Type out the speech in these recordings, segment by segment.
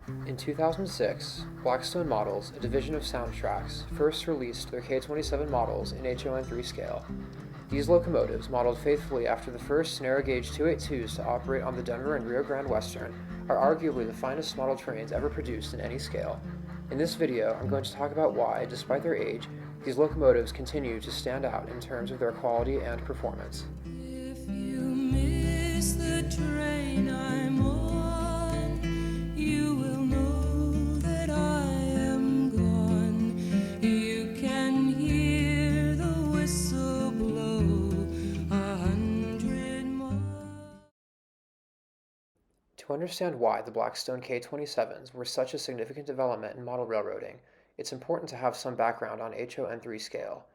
In 2006, Blackstone Models, a division of Soundtrax, first released their K-27 models in HOn3 scale. These locomotives, modeled faithfully after the first narrow-gauge 282s to operate on the Denver and Rio Grande Western, are arguably the finest model trains ever produced in any scale. In this video, I'm going to talk about why, despite their age, these locomotives continue to stand out in terms of their quality and performance. If you miss the train I'm on, you will know that I am gone. You can hear the whistle blow 100 miles. To understand why the Blackstone K-27s were such a significant development in model railroading, it's important to have some background on HOn3 scale.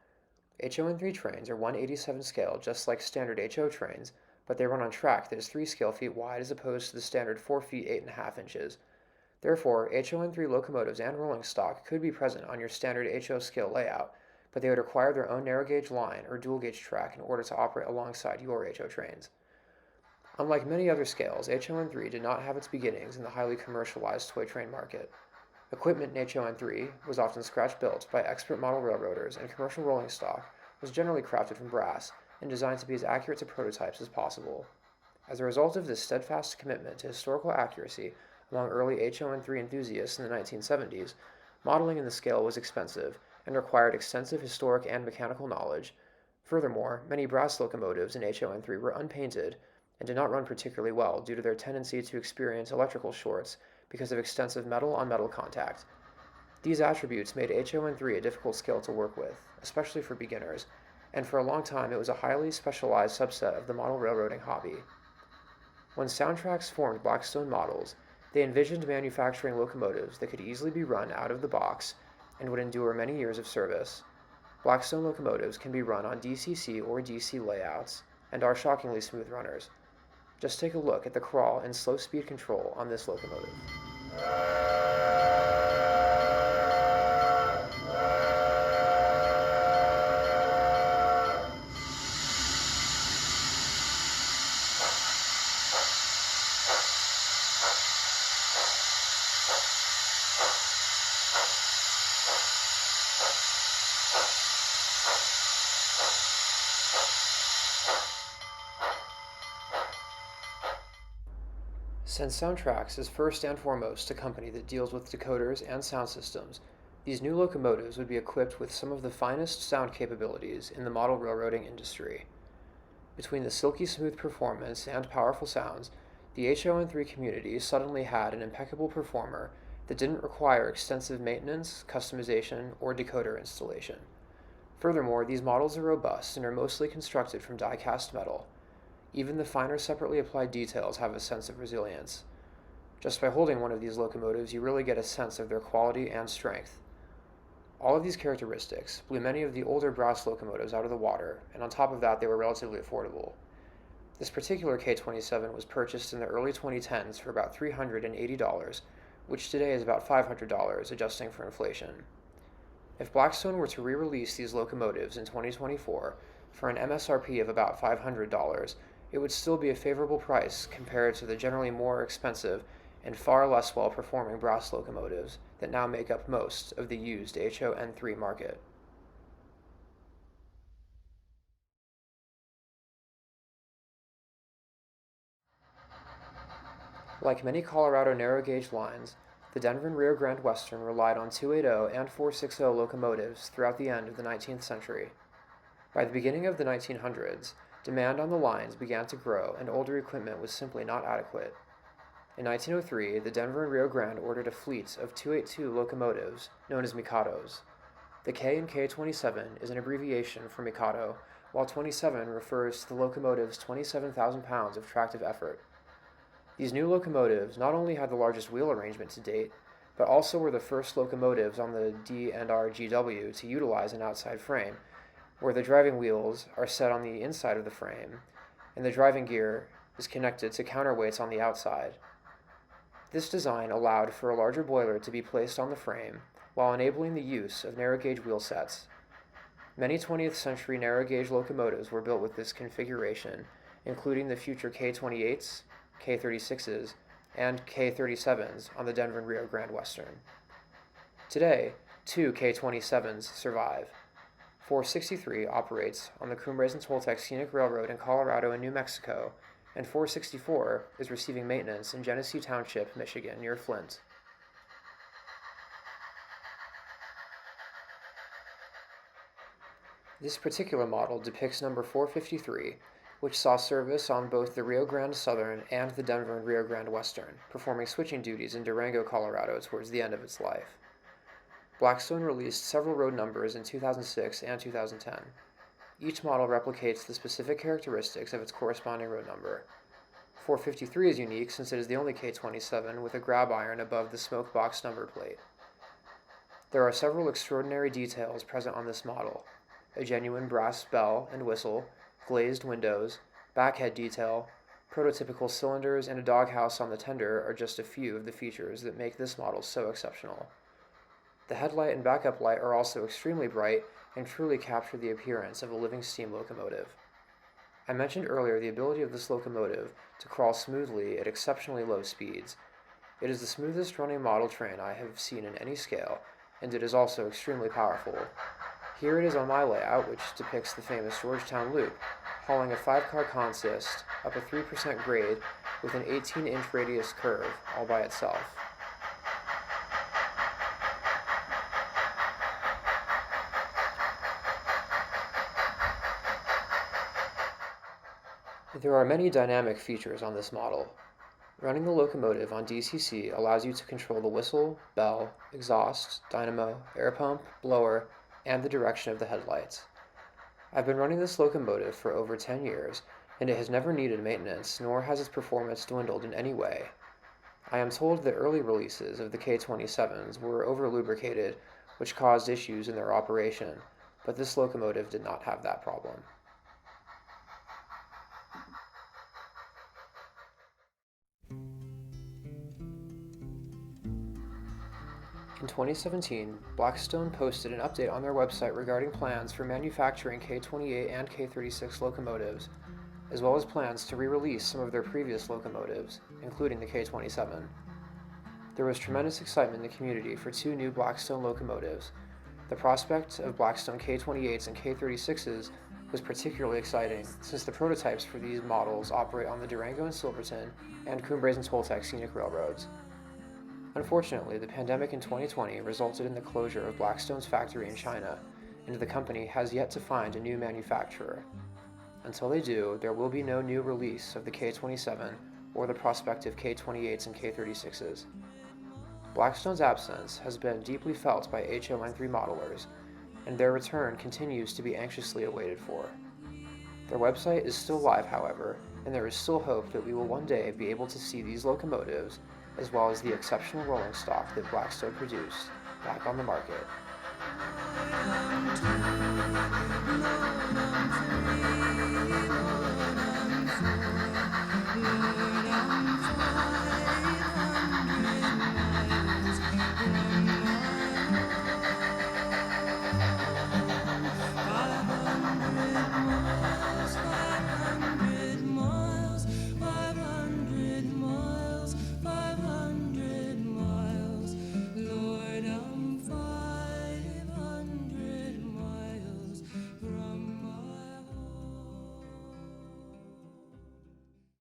HOn3 trains are 1/87 scale just like standard HO trains, but they run on track that is 3 scale feet wide as opposed to the standard 4 feet 8.5 inches. Therefore, HOn3 locomotives and rolling stock could be present on your standard HO scale layout, but they would require their own narrow gauge line or dual gauge track in order to operate alongside your HO trains. Unlike many other scales, HOn3 did not have its beginnings in the highly commercialized toy train market. Equipment in HOn3 was often scratch-built by expert model railroaders, and commercial rolling stock was generally crafted from brass and designed to be as accurate to prototypes as possible. As a result of this steadfast commitment to historical accuracy among early HOn3 enthusiasts in the 1970s, modeling in the scale was expensive and required extensive historic and mechanical knowledge. Furthermore, many brass locomotives in HOn3 were unpainted and did not run particularly well due to their tendency to experience electrical shorts because of extensive metal-on-metal contact. These attributes made HOn3 a difficult scale to work with, especially for beginners, and for a long time it was a highly specialized subset of the model railroading hobby. When Soundtrax formed Blackstone Models, they envisioned manufacturing locomotives that could easily be run out of the box and would endure many years of service. Blackstone locomotives can be run on DCC or DC layouts and are shockingly smooth runners. Just take a look at the crawl and slow speed control on this locomotive. Since Soundtrax is first and foremost a company that deals with decoders and sound systems, these new locomotives would be equipped with some of the finest sound capabilities in the model railroading industry. Between the silky smooth performance and powerful sounds, the HOn3 community suddenly had an impeccable performer that didn't require extensive maintenance, customization, or decoder installation. Furthermore, these models are robust and are mostly constructed from die-cast metal. Even the finer separately applied details have a sense of resilience. Just by holding one of these locomotives, you really get a sense of their quality and strength. All of these characteristics blew many of the older brass locomotives out of the water, and on top of that, they were relatively affordable. This particular K-27 was purchased in the early 2010s for about $380, which today is about $500, adjusting for inflation. If Blackstone were to re-release these locomotives in 2024 for an MSRP of about $500, it would still be a favorable price compared to the generally more expensive and far less well-performing brass locomotives that now make up most of the used HOn3 market. Like many Colorado narrow-gauge lines, the Denver and Rio Grande Western relied on 280 and 460 locomotives throughout the end of the 19th century. By the beginning of the 1900s, demand on the lines began to grow and older equipment was simply not adequate. In 1903, the Denver and Rio Grande ordered a fleet of 282 locomotives, known as Mikados. The K in K-27 is an abbreviation for Mikado, while 27 refers to the locomotive's 27,000 pounds of tractive effort. These new locomotives not only had the largest wheel arrangement to date, but also were the first locomotives on the D&R GW to utilize an outside frame, where the driving wheels are set on the inside of the frame, and the driving gear is connected to counterweights on the outside. This design allowed for a larger boiler to be placed on the frame, while enabling the use of narrow-gauge wheel sets. Many 20th century narrow-gauge locomotives were built with this configuration, including the future K-28s, K-36s, and K-37s on the Denver and Rio Grande Western. Today, 2 K-27s survive. 463 operates on the Cumbres and Toltec Scenic Railroad in Colorado and New Mexico, and 464 is receiving maintenance in Genesee Township, Michigan, near Flint. This particular model depicts number 453, which saw service on both the Rio Grande Southern and the Denver and Rio Grande Western, performing switching duties in Durango, Colorado towards the end of its life. Blackstone released several road numbers in 2006 and 2010. Each model replicates the specific characteristics of its corresponding road number. 453 is unique since it is the only K-27 with a grab iron above the smoke box number plate. There are several extraordinary details present on this model: a genuine brass bell and whistle, glazed windows, backhead detail, prototypical cylinders, and a doghouse on the tender are just a few of the features that make this model so exceptional. The headlight and backup light are also extremely bright and truly capture the appearance of a living steam locomotive. I mentioned earlier the ability of this locomotive to crawl smoothly at exceptionally low speeds. It is the smoothest running model train I have seen in any scale, and it is also extremely powerful. Here it is on my layout, which depicts the famous Georgetown Loop, hauling a 5-car consist up a 3% grade with an 18-inch radius curve all by itself. There are many dynamic features on this model. Running the locomotive on DCC allows you to control the whistle, bell, exhaust, dynamo, air pump, blower, and the direction of the headlights. I've been running this locomotive for over 10 years, and it has never needed maintenance, nor has its performance dwindled in any way. I am told that early releases of the K-27s were over-lubricated, which caused issues in their operation, but this locomotive did not have that problem. In 2017, Blackstone posted an update on their website regarding plans for manufacturing K-28 and K-36 locomotives, as well as plans to re-release some of their previous locomotives, including the K-27. There was tremendous excitement in the community for 2 new Blackstone locomotives. The prospect of Blackstone K-28s and K-36s was particularly exciting, since the prototypes for these models operate on the Durango and Silverton and Cumbres and Toltec scenic railroads. Unfortunately, the pandemic in 2020 resulted in the closure of Blackstone's factory in China, and the company has yet to find a new manufacturer. Until they do, there will be no new release of the K-27 or the prospective K-28s and K-36s. Blackstone's absence has been deeply felt by HOn3 modelers, and their return continues to be anxiously awaited for. Their website is still live, however, and there is still hope that we will one day be able to see these locomotives, as well as the exceptional rolling stock that Blackstone produced, back on the market. HOn3.